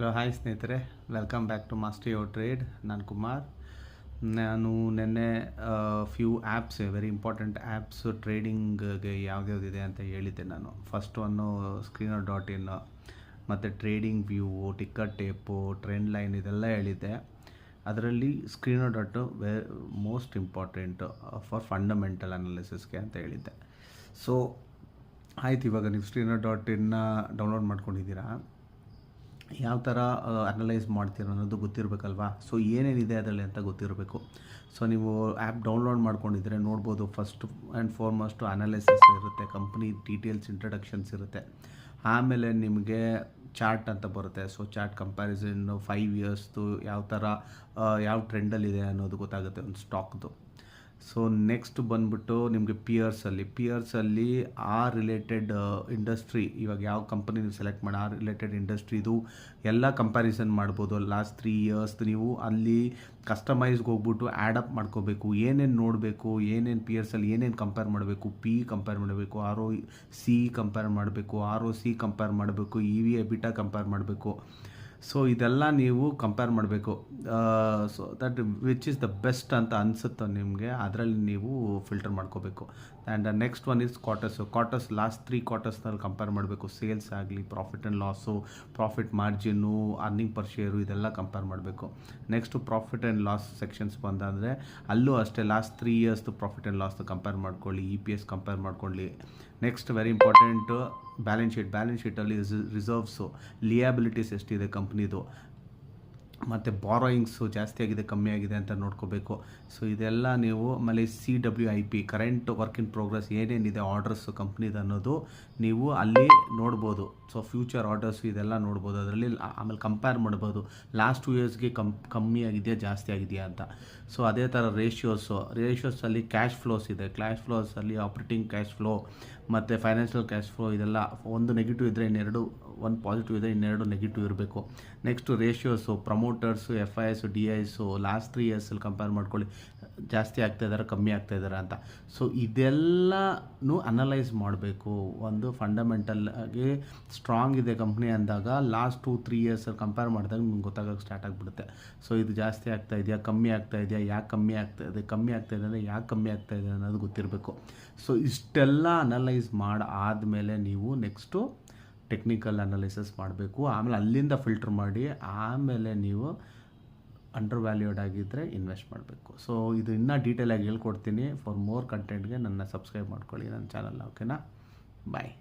Hello hi ಸ್ನೇಹಿತರೆ, welcome back to master your trade. ನಾನು ಕುಮಾರ್. ನಾನು ನಿನ್ನೆ few apps, very important apps ಟ್ರೇಡಿಂಗ್ಗೆ ಯಾವ್ದ್ಯಾವ್ದಿದೆ ಅಂತ ಹೇಳಿದ್ದೆ. ನಾನು ಫಸ್ಟ್ ಒನ್ನು Screener.in, ಮತ್ತು trading view, ticker tape, trend line ಇದೆಲ್ಲ ಹೇಳಿದ್ದೆ. ಅದರಲ್ಲಿ Screener.in most important for fundamental ಅನಾಲಿಸಿಸ್ಗೆ ಅಂತ ಹೇಳಿದ್ದೆ. ಸೊ ಆಯ್ತು, ಇವಾಗ ನೀವು Screener.in ಡೌನ್ಲೋಡ್ ಮಾಡ್ಕೊಂಡಿದ್ದೀರಾ. ಯಾವ ಥರ ಅನಲೈಸ್ ಮಾಡ್ತೀರ ಅನ್ನೋದು ಗೊತ್ತಿರಬೇಕಲ್ವಾ. ಸೊ ಏನೇನಿದೆ ಅದರಲ್ಲಿ ಅಂತ ಗೊತ್ತಿರಬೇಕು. ಸೊ ನೀವು ಆ್ಯಪ್ ಡೌನ್ಲೋಡ್ ಮಾಡ್ಕೊಂಡಿದ್ರೆ ನೋಡ್ಬೋದು, ಫಸ್ಟ್ ಆ್ಯಂಡ್ ಫಾರ್ಮೋಸ್ಟು ಅನಾಲಿಸಿಸ್ ಇರುತ್ತೆ, ಕಂಪ್ನಿ ಡೀಟೇಲ್ಸ್, ಇಂಟ್ರಡಕ್ಷನ್ಸ್ ಇರುತ್ತೆ. ಆಮೇಲೆ ನಿಮಗೆ ಚಾರ್ಟ್ ಅಂತ ಬರುತ್ತೆ. ಸೊ ಚಾರ್ಟ್ ಕಂಪ್ಯಾರಿಸನ್ನು 5 ಇಯರ್ಸ್ದು ಯಾವ ಥರ ಯಾವ ಟ್ರೆಂಡಲ್ಲಿದೆ ಅನ್ನೋದು ಗೊತ್ತಾಗುತ್ತೆ ಒಂದು ಸ್ಟಾಕ್ದು. ಸೊ ನೆಕ್ಸ್ಟ್ ಬಂದುಬಿಟ್ಟು ನಿಮಗೆ ಪಿಯರ್ಸಲ್ಲಿ ಆ ರಿಲೇಟೆಡ್ ಇಂಡಸ್ಟ್ರಿ, ಇವಾಗ ಯಾವ ಕಂಪನಿ ನೀವು ಸೆಲೆಕ್ಟ್ ಮಾಡಿ ಆ ರಿಲೇಟೆಡ್ ಇಂಡಸ್ಟ್ರಿದು ಎಲ್ಲ ಕಂಪ್ಯಾರಿಸನ್ ಮಾಡ್ಬೋದು. ಲಾಸ್ಟ್ 3 ಇಯರ್ಸ್ದು ನೀವು ಅಲ್ಲಿ ಕಸ್ಟಮೈಸ್ಗೆ ಹೋಗ್ಬಿಟ್ಟು ಆ್ಯಡಪ್ ಮಾಡ್ಕೋಬೇಕು. ಏನೇನು ನೋಡಬೇಕು, ಏನೇನು ಪಿಯರ್ಸಲ್ಲಿ ಏನೇನು ಕಂಪೇರ್ ಮಾಡಬೇಕು, ಕಂಪೇರ್ ಮಾಡಬೇಕು, ROC ಕಂಪೇರ್ ಮಾಡಬೇಕು, ROC ಕಂಪೇರ್ ಮಾಡಬೇಕು, EV EBITDA ಕಂಪೇರ್ ಮಾಡಬೇಕು. ಸೊ ಇದೆಲ್ಲ ನೀವು ಕಂಪೇರ್ ಮಾಡಬೇಕು. So that which is the best ಅಂತ ಅನಿಸುತ್ತೋ ನಿಮಗೆ, ಅದರಲ್ಲಿ ನೀವು ಫಿಲ್ಟರ್ ಮಾಡ್ಕೋಬೇಕು. And next one is quarters last 3 ಕ್ವಾರ್ಟರ್ಸ್ನಲ್ಲಿ ಕಂಪೇರ್ ಮಾಡಬೇಕು. ಸೇಲ್ಸ್ ಆಗಲಿ, profit and loss, profit margin, earning per share ಇದೆಲ್ಲ ಕಂಪೇರ್ ಮಾಡಬೇಕು. Next profit and loss sections ಬಂದಾದರೆ ಅಲ್ಲೂ ಅಷ್ಟೇ ಲಾಸ್ಟ್ 3 ಇಯರ್ಸ್ದು ಪ್ರಾಫಿಟ್ ಆ್ಯಂಡ್ ಲಾಸ್ದು ಕಂಪೇರ್ ಮಾಡ್ಕೊಳ್ಳಿ, EPS ಕಂಪೇರ್ ಮಾಡ್ಕೊಳ್ಳಿ. ನೆಕ್ಸ್ಟ್ ವೆರಿ ಇಂಪಾರ್ಟೆಂಟು ಬ್ಯಾಲೆನ್ಸ್ ಶೀಟಲ್ಲಿ ರಿಸರ್ವ್ಸು, ಲಿಯಾಬಿಲಿಟೀಸ್ ಎಷ್ಟಿದೆ ಕಂಪ್ನಿದು, ಮತ್ತು ಬಾರೋಯಿಂಗ್ಸು ಜಾಸ್ತಿ ಆಗಿದೆ ಕಮ್ಮಿ ಆಗಿದೆ ಅಂತ ನೋಡ್ಕೋಬೇಕು. ಸೊ ಇದೆಲ್ಲ ನೀವು ಆಮೇಲೆ CWIP, current work in progress, ಏನೇನಿದೆ ಆರ್ಡರ್ಸು ಕಂಪ್ನಿದು ಅನ್ನೋದು ನೀವು ಅಲ್ಲಿ ನೋಡ್ಬೋದು. ಸೊ ಫ್ಯೂಚರ್ ಆರ್ಡರ್ಸು ಇದೆಲ್ಲ ನೋಡ್ಬೋದು ಅದರಲ್ಲಿ. ಆಮೇಲೆ ಕಂಪೇರ್ ಮಾಡ್ಬೋದು ಲಾಸ್ಟ್ 2 ಇಯರ್ಸ್ಗೆ ಕಮ್ಮಿ ಆಗಿದೆಯಾ ಜಾಸ್ತಿ ಆಗಿದೆಯಾ ಅಂತ. ಸೊ ಅದೇ ಥರ ರೇಷಿಯೋಸಲ್ಲಿ ಕ್ಯಾಶ್ ಫ್ಲೋಸ್ ಇದೆ. ಕ್ಯಾಶ್ ಫ್ಲೋಸಲ್ಲಿ ಆಪ್ರೇಟಿಂಗ್ ಕ್ಯಾಶ್ ಫ್ಲೋ ಮತ್ತು ಫೈನಾನ್ಷಿಯಲ್ ಕ್ಯಾಶ್ ಫ್ಲೋ ಇದೆಲ್ಲ ಒಂದು ನೆಗೆಟಿವ್ ಇದ್ದರೆ ಒಂದು ಪಾಸಿಟಿವ್ ಇದೆ, ಇನ್ನೆರಡು ನೆಗೆಟಿವ್ ಇರಬೇಕು. Next ratios, promoters, FIS, DIS last 3 ಇಯರ್ಸಲ್ಲಿ ಕಂಪೇರ್ ಮಾಡ್ಕೊಳ್ಳಿ, ಜಾಸ್ತಿ ಆಗ್ತಾಯಿದ್ದಾರೆ ಕಮ್ಮಿ ಆಗ್ತಾಯಿದ್ದಾರೆ ಅಂತ. ಸೊ ಇದೆಲ್ಲನೂ ಅನಲೈಸ್ ಮಾಡಬೇಕು. ಒಂದು ಫಂಡಮೆಂಟಲ್ ಆಗಿ ಸ್ಟ್ರಾಂಗ್ ಇದೆ ಕಂಪ್ನಿ ಅಂದಾಗ ಲಾಸ್ಟ್ 2-3 ಇಯರ್ಸಲ್ಲಿ ಕಂಪೇರ್ ಮಾಡಿದಾಗ ನಿಮ್ಗೆ ಗೊತ್ತಾಗೋಕ್ಕೆ ಸ್ಟಾರ್ಟ್ ಆಗಿಬಿಡುತ್ತೆ. ಸೊ ಇದು ಜಾಸ್ತಿ ಆಗ್ತಾ ಇದೆಯಾ, ಕಮ್ಮಿ ಆಗ್ತಾ ಇದೆಯಾ, ಯಾಕೆ ಕಮ್ಮಿ ಆಗ್ತಾ ಇದೆ ಅಂದರೆ ಯಾಕೆ ಕಮ್ಮಿ ಆಗ್ತಾ ಇದೆ ಅನ್ನೋದು ಗೊತ್ತಿರಬೇಕು. ಸೊ ಇಷ್ಟೆಲ್ಲ ಅನಲೈಸ್ ಆದಮೇಲೆ ನೀವು ನೆಕ್ಸ್ಟು ಟೆಕ್ನಿಕಲ್ ಅನಾಲಿಸಿಸ್ ಮಾಡಬೇಕು. ಆಮೇಲೆ ಅಲ್ಲಿಂದ ಫಿಲ್ಟರ್ ಮಾಡಿ ಆಮೇಲೆ ನೀವು ಅಂಡರ್ ವ್ಯಾಲ್ಯೂಡ್ ಆಗಿದ್ದರೆ ಇನ್ವೆಸ್ಟ್ ಮಾಡಬೇಕು. ಸೊ ಇದು ಇನ್ನೂ ಡೀಟೇಲಾಗಿ ಹೇಳ್ಕೊಡ್ತೀನಿ. ಫಾರ್ ಮೋರ್ ಕಂಟೆಂಟ್ಗೆ ನನ್ನ ಸಬ್ಸ್ಕ್ರೈಬ್ ಮಾಡ್ಕೊಳ್ಳಿ ನನ್ನ ಚಾನಲ್ನ. ಓಕೆನಾ? ಬಾಯ್.